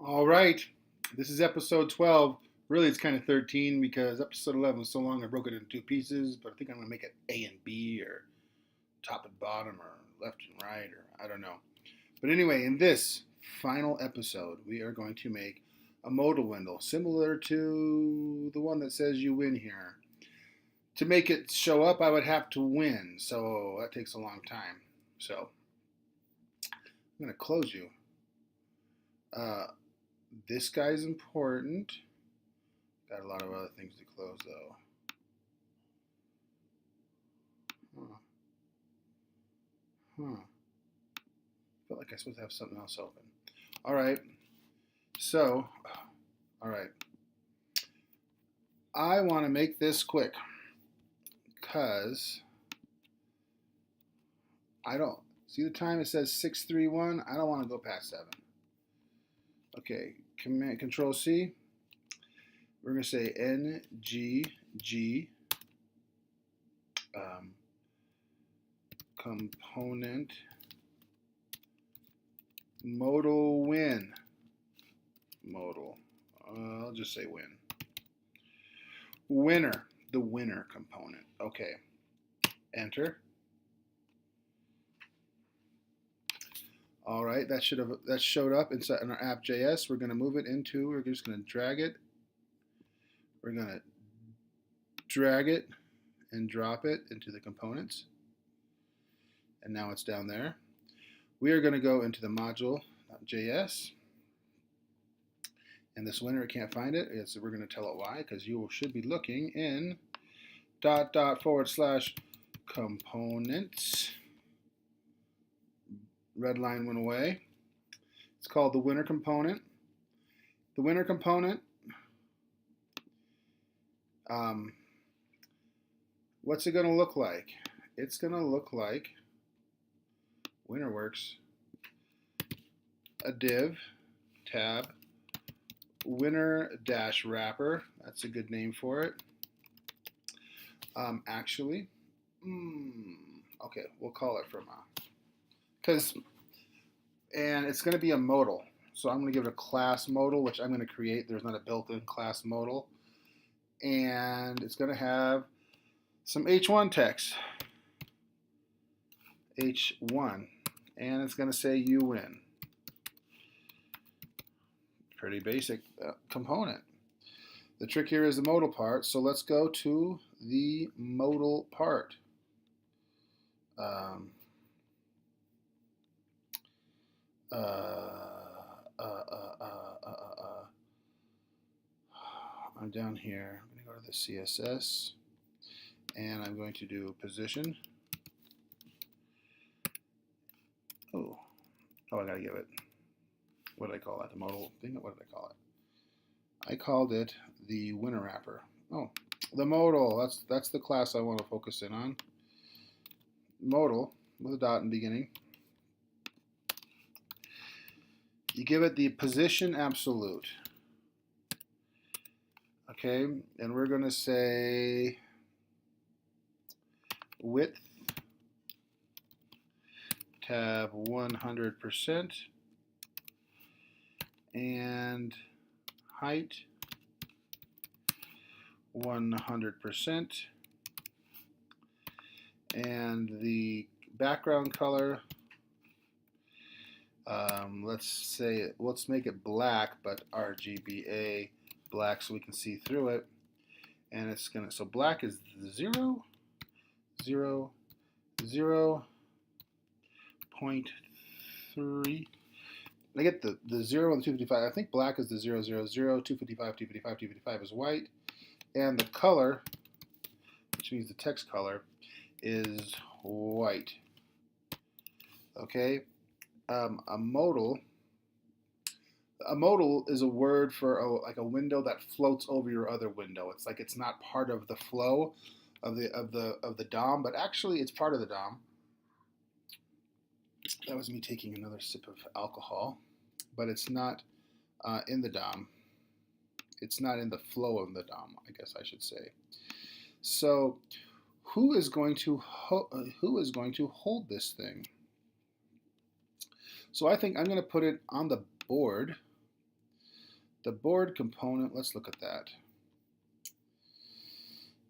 All right, this is episode 12. Really, it's kind of 13 because episode 11 was so long I broke it into two pieces, but I think I'm going to make it A and B or top and bottom or left and right or I don't know. But anyway, in this final episode, we are going to make a modal window similar to the one that says you win here. To make it show up, I would have to win, so that takes a long time. So I'm going to close you. Uh, this guy's important. Got a lot of other things to close though. Huh. Huh. Felt like I was supposed to have something else open. All right. So, all right. I want to make this quick because I don't see the time. It says 6:31. I don't want to go past 7. Okay. Control C. We're going to say NGG component modal win. Modal. I'll just say win. Winner. The winner component. Okay. Enter. All right, that showed up inside in our app.js. We're going to move it into. We're just going to drag it. We're going to drag it and drop it into the components. And now it's down there. We are going to go into the module.js. And this winner can't find it. So we're going to tell it why, because you should be looking in // components. Red line went away. It's called the winner component. The winner component, what's it going to look like? It's going to look like WinnerWorks, a div, tab, winner-wrapper. That's a good name for it. Actually, okay, we'll call it from and it's going to be a modal. So I'm going to give it a class modal, which I'm going to create. There's not a built-in class modal. And it's going to have some H1 text. H1. And it's going to say you win. Pretty basic component. The trick here is the modal part. So let's go to the modal part. I'm down here. I'm going to go to the CSS and I'm going to do position. Oh, I got to give it. What did I call that? The modal thing? What did I call it? I called it the winner wrapper. Oh, the modal. That's the class I want to focus in on. Modal with a dot in the beginning. You give it the position absolute. Okay, and we're going to say width tab 100% and height 100% and the background color, let's make it black, but RGBA black so we can see through it. And it's gonna, so black is 0, 0, 0.3. I get the 0 and the 255. I think black is the 0, 0, 0, 255, 255, 255 is white. And the color, which means the text color, is white. Okay. A modal is a word for like a window that floats over your other window. It's like it's not part of the flow of the DOM, but actually it's part of the DOM. That was me taking another sip of alcohol, but it's not in the DOM. It's not in the flow of the DOM, I guess I should say. So, who is going to hold this thing? So I think I'm going to put it on the board The board component, let's look at that.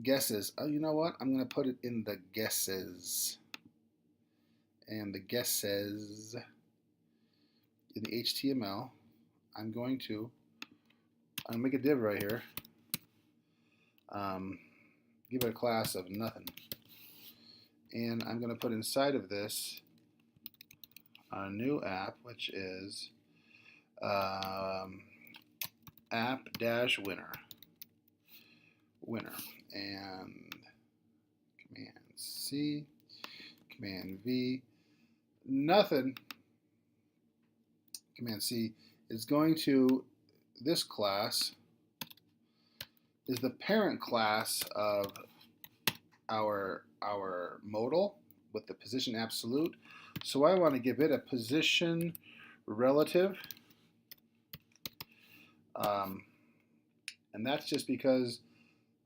Guesses. Oh, you know what? I'm going to put it in the guesses. And the guesses in the HTML, I'm going to make a div right here. Give it a class of nothing. And I'm going to put inside of this a new app, which is app-winner. And Command C, Command V, nothing. Command C is going to, this class is the parent class of our modal with the position absolute. So I want to give it a position relative. And that's just because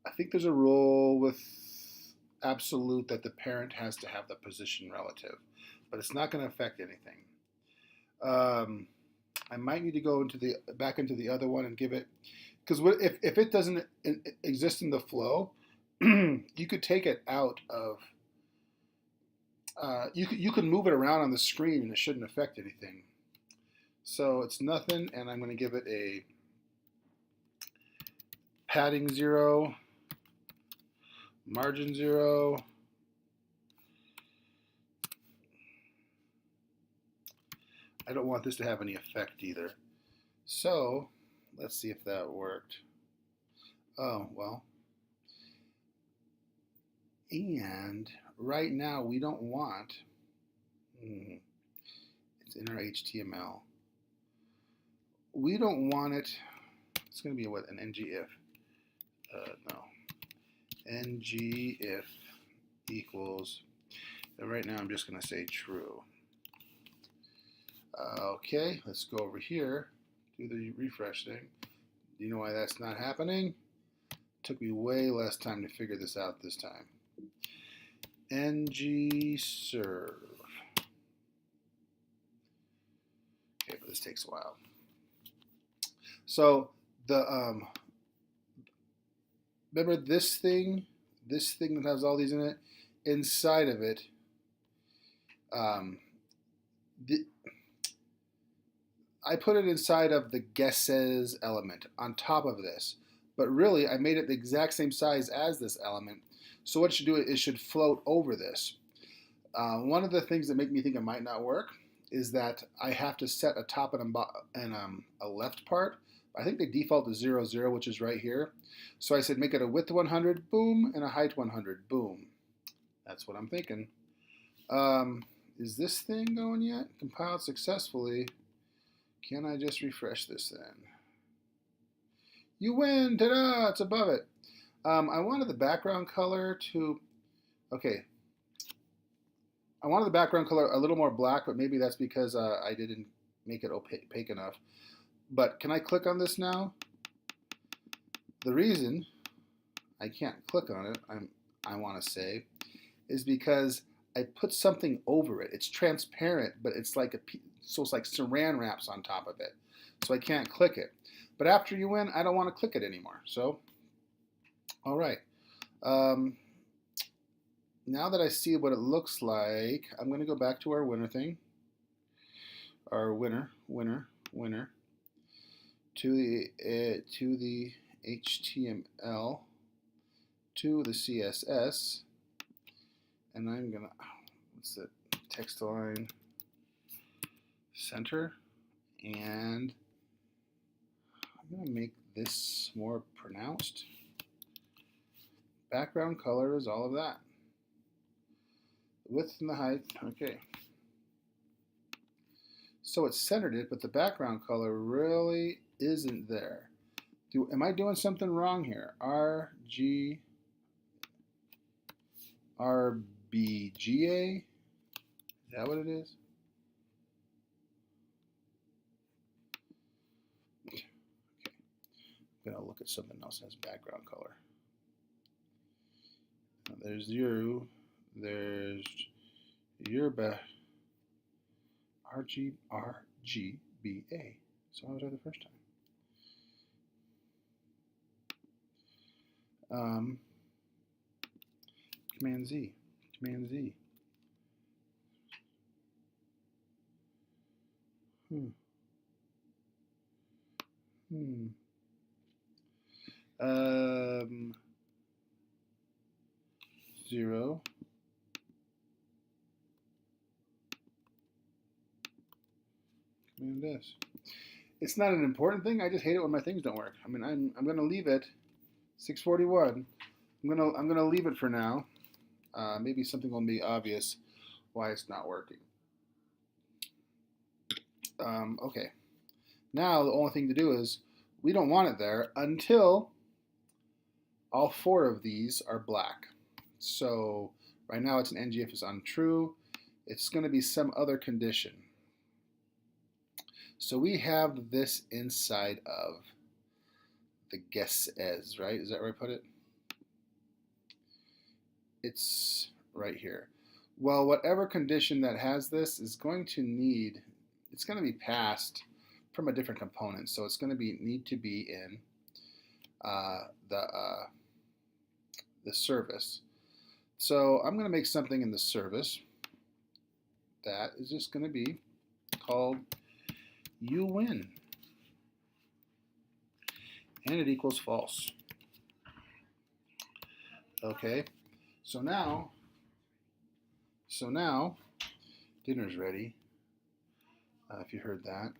I think there's a rule with absolute that the parent has to have the position relative, but it's not going to affect anything. I might need to go back into the other one and give it, because if it doesn't exist in the flow, you could take it out of. You could move it around on the screen and it shouldn't affect anything. So it's nothing, and I'm going to give it a padding 0, margin 0. I don't want this to have any effect either. So let's see if that worked. Oh, well. And right now we don't want, it's in our HTML. We don't want it, it's going to be what, an ngIf. No. ngIf equals, and right now I'm just going to say true. Okay, let's go over here, do the refresh thing. Do you know why that's not happening? Took me way less time to figure this out this time. ngserve. Okay, but this takes a while. So the remember this thing that has all these in it, inside of it, I put it inside of the guesses element on top of this, but really I made it the exact same size as this element. So what it should do is it should float over this. One of the things that make me think it might not work is that I have to set a top and a left part. I think they default to 0, 0, which is right here. So I said make it a width 100, boom, and a height 100, boom. That's what I'm thinking. Is this thing going yet? Compiled successfully. Can I just refresh this then? You win! Ta-da! It's above it. I wanted the background color to, okay. I wanted the background color a little more black, but maybe that's because I didn't make it opaque enough. But can I click on this now? The reason I can't click on it, I want to say, is because I put something over it. It's transparent, but it's like so it's like saran wraps on top of it. So I can't click it. But after you win, I don't want to click it anymore. So, all right. Now that I see what it looks like, I'm going to go back to our winner thing. Our winner, to the HTML, to the CSS, and I'm gonna, what's it, text align center, and I'm gonna make this more pronounced. Background color is all of that. Width and the height, okay. So it centered it, but the background color really isn't there. Am I doing something wrong here? RBGA? Is that what it is? Okay. I'm gonna look at something else that has background color. Now, there's your RGBA. So I was right the first time. Um, Command Z. Command Z. Hmm. Hmm. 0. Command S. It's not an important thing. I just hate it when my things don't work. I mean, I'm gonna leave it 641. I'm gonna leave it for now. Maybe something will be obvious why it's not working. Okay. Now the only thing to do is we don't want it there until all 4 of these are black. So right now it's an NG if it's untrue. It's going to be some other condition. So we have this inside of the guesses, right? Is that where I put it? It's right here. Well, whatever condition that has this is going to need, it's going to be passed from a different component. So it's going to need to be in the service. So I'm going to make something in the service that is just going to be called you win, and it equals false. Okay, so now dinner's ready. If you heard that.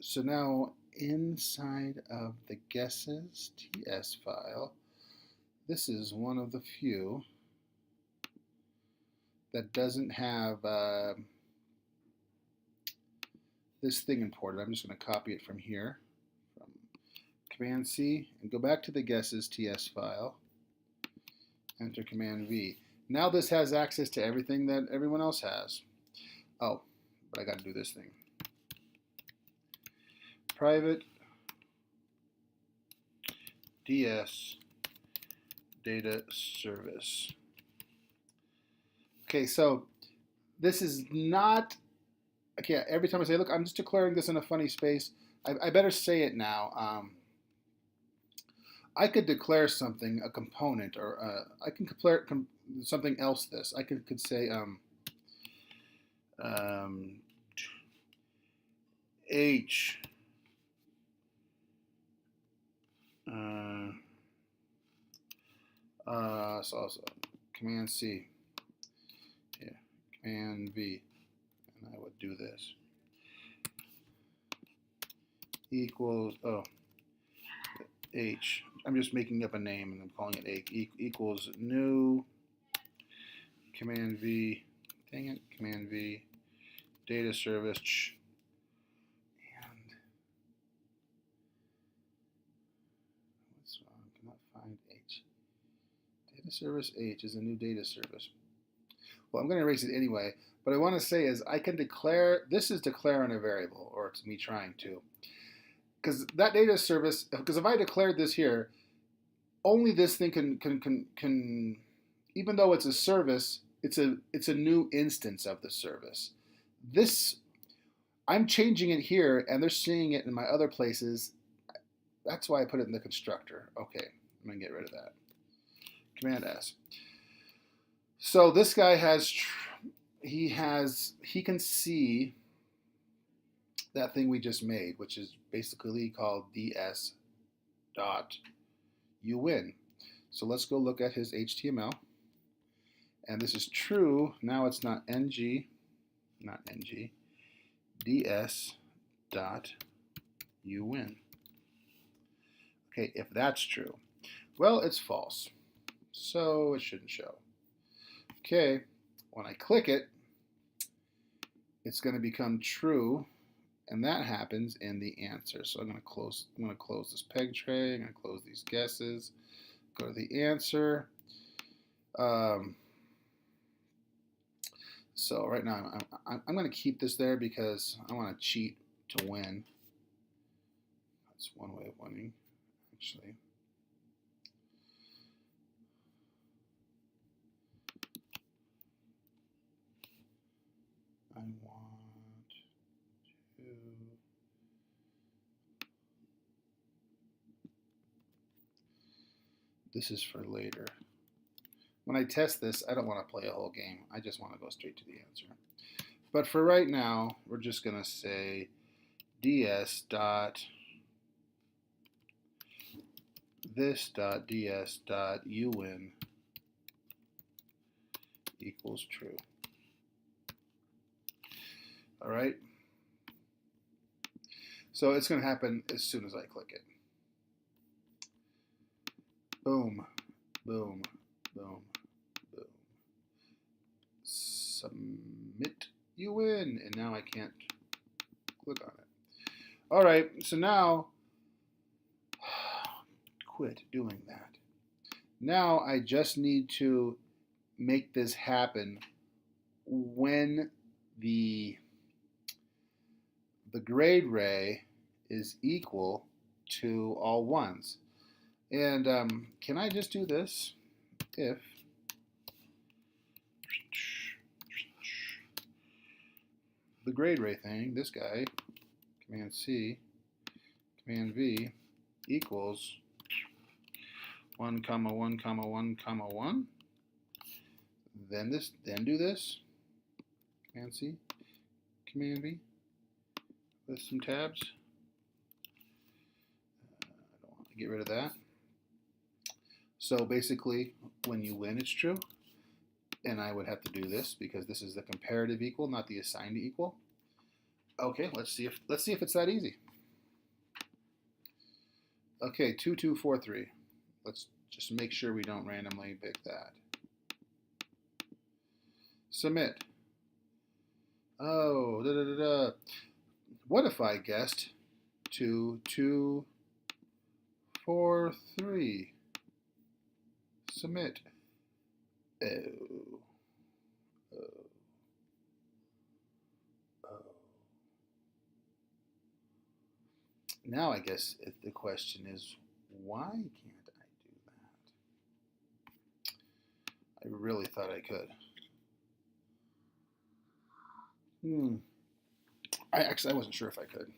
So now inside of the guesses TS file, this is one of the few that doesn't have this thing imported. I'm just going to copy it from here, from Command C, and go back to the guesses TS file. Enter Command V. Now this has access to everything that everyone else has. Oh, but I got to do this thing. Private DS data service. Okay, so this is not, okay, every time I say, look, I'm just declaring this in a funny space, I better say it now. I could declare something, a component, or I can declare something else this. I could say H so also Command C, yeah, Command V, and I would do this equals H. I'm just making up a name and I'm calling it H equals new Command V. Dang it, Command V data service. And what's wrong? I cannot find H. Data service H is a new data service. Well, I'm going to erase it anyway. What I want to say is I can declare, this is declaring a variable, or it's me trying to. Because that data service, because if I declared this here, only this thing can, even though it's a service, it's a new instance of the service. This, I'm changing it here, and they're seeing it in my other places. That's why I put it in the constructor. Okay, I'm going to get rid of that. Command S. So this guy has, he can see that thing we just made, which is basically called ds dot you win. So let's go look at his HTML. And this is true. Now it's not ng, ds dot you win. Okay, if that's true. Well, it's false. So it shouldn't show. Okay, when I click it, it's going to become true, and that happens in the answer. So I'm going to close this peg tray. I'm going to close these guesses. Go to the answer. So right now I'm going to keep this there because I want to cheat to win. That's one way of winning, actually. I want to This is for later. When I test this, I don't want to play a whole game. I just want to go straight to the answer. But for right now, we're just going to say ds dot this dot ds dot un equals true. All right. So it's going to happen as soon as I click it. Boom, boom, boom, boom. Submit, you win. And now I can't click on it. All right, so now, quit doing that. Now I just need to make this happen when the grade ray is equal to all ones. And can I just do this? If the grade ray thing, this guy, Command C, Command V, equals 1, 1, 1, 1, then do this, Command C, Command V, with some tabs. I don't want to get rid of that. So basically, when you win, it's true. And I would have to do this because this is the comparative equal, not the assigned equal. Okay, let's see if it's that easy. Okay, 2, 2, 4, 3. Let's just make sure we don't randomly pick that. Submit. Oh, da da da da. What if I guessed 2, 2, 4, 3? Submit. Oh. Oh. Oh. Now I guess the question is, why can't I do that? I really thought I could. I wasn't sure if I could.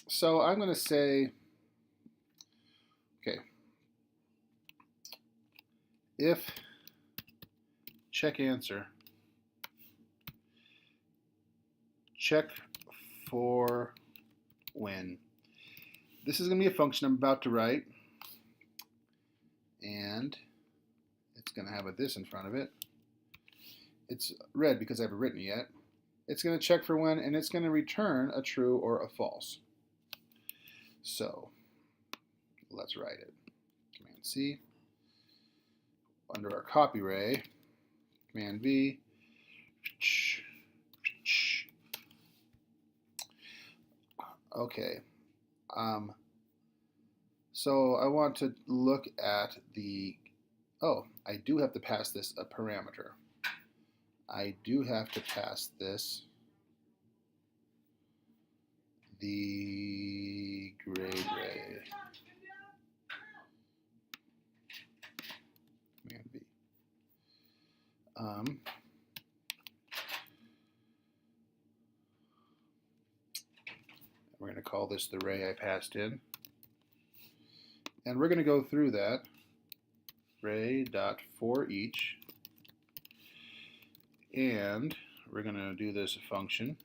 So I'm going to say, okay, if check answer, check for when. This is going to be a function I'm about to write, and it's going to have a this in front of it. It's red because I haven't written it yet. It's going to check for when, and it's going to return a true or a false. So let's write it. Command C. Under our copy ray, Command V. Okay. So I want to look at the, I do have to pass this a parameter. I do have to pass this the grade ray. Command V. We're going to call this the ray I passed in. And we're going to go through that. Ray dot for each. And we're going to do this function.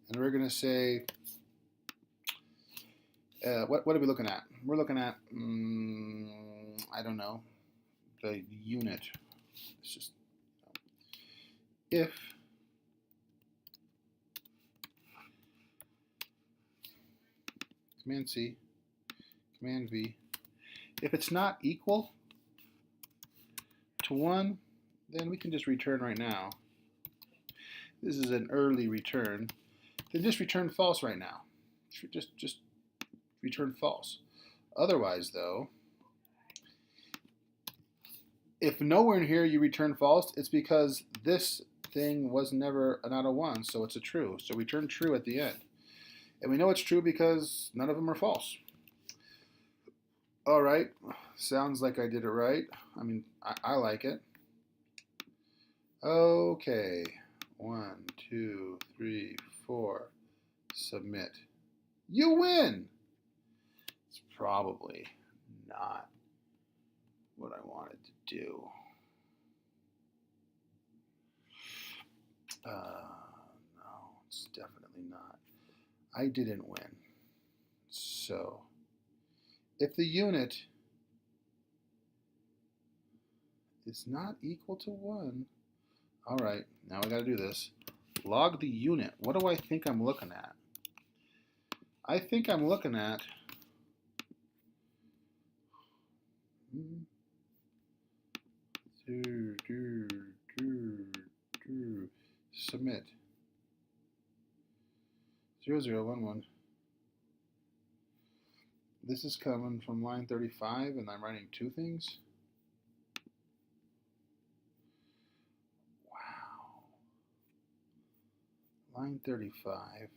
And we're going to say, what are we looking at? We're looking at, I don't know, the unit. It's just, if Command C, Command V, if it's not equal to 1, then we can just return right now. This is an early return. Then just return false right now. Just return false. Otherwise, though, if nowhere in here you return false, it's because this thing was never not a 1, so it's a true. So return true at the end. And we know it's true because none of them are false. All right, sounds like I did it right. I mean, I like it. Okay, 1, 2, 3, 4, submit. You win. It's probably not what I wanted to do. No, it's definitely not. I didn't win. So, if the unit is not equal to 1, all right, now I got to do this. Log the unit. What do I think I'm looking at? I think I'm looking at submit 0011. This is coming from line 35, and I'm writing 2 things. Wow. Line 35.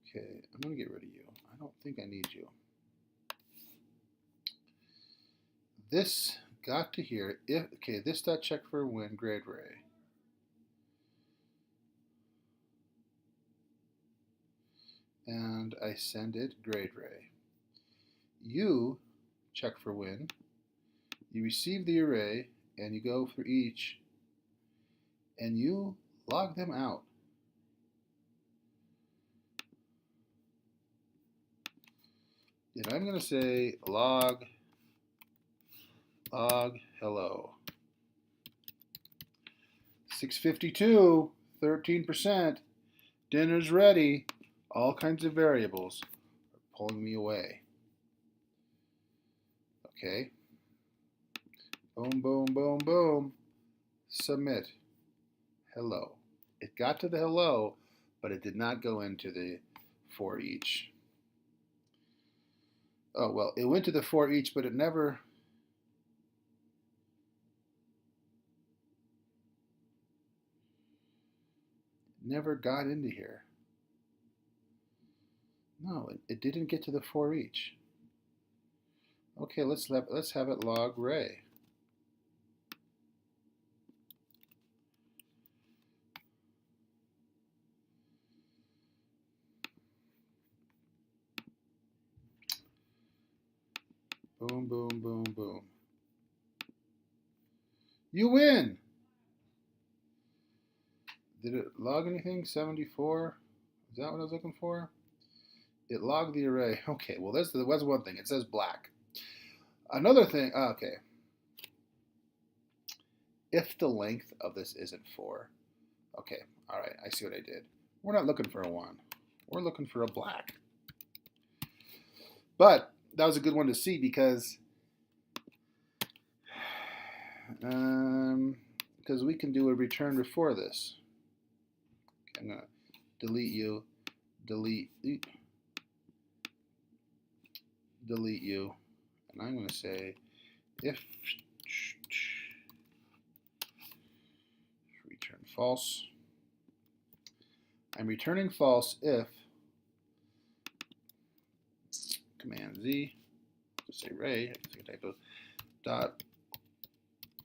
Okay, I'm going to get rid of you. I don't think I need you. This got to here. Okay, this dot check for win grade ray. And I send it grade ray. You check for win. You receive the array and you go for each and you log them out. And I'm going to say log hello. 652, 13%. Dinner's ready. All kinds of variables are pulling me away. Okay. Boom, boom, boom, boom. Submit. Hello. It got to the hello, but it did not go into the for each. Oh, well, it went to the for each, but it never got into here. No, it didn't get to the for each. Okay, let's have it log ray. Boom, boom, boom, boom. You win! Did it log anything? 74? Is that what I was looking for? It logged the array. Okay, well, there was one thing. It says black. Another thing, okay. If the length of this isn't 4, okay, all right, I see what I did. We're not looking for a 1. We're looking for a black. But that was a good one to see because we can do a return before this. Okay, I'm going to delete you, delete you, and I'm going to say if return false. I'm returning false if Command Z, just say Ray, I can type of dot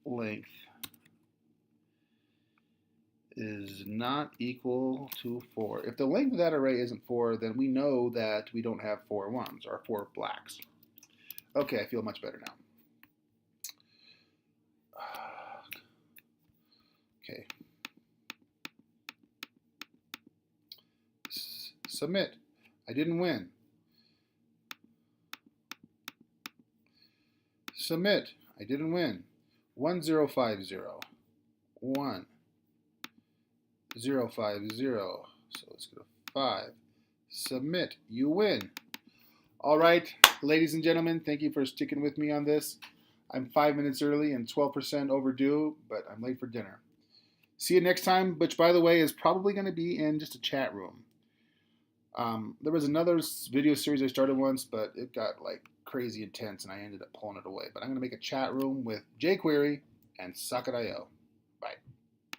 length is not equal to 4. If the length of that array isn't 4, then we know that we don't have 4 ones or 4 blacks. Okay, I feel much better now. Okay. Submit. I didn't win. Submit. I didn't win. 1050. 1050. So let's go to 5. Submit. You win. All right, ladies and gentlemen, thank you for sticking with me on this. I'm 5 minutes early and 12% overdue, but I'm late for dinner. See you next time, which, by the way, is probably going to be in just a chat room. There was another video series I started once, but it got like crazy intense, and I ended up pulling it away. But I'm going to make a chat room with jQuery and Socket.io.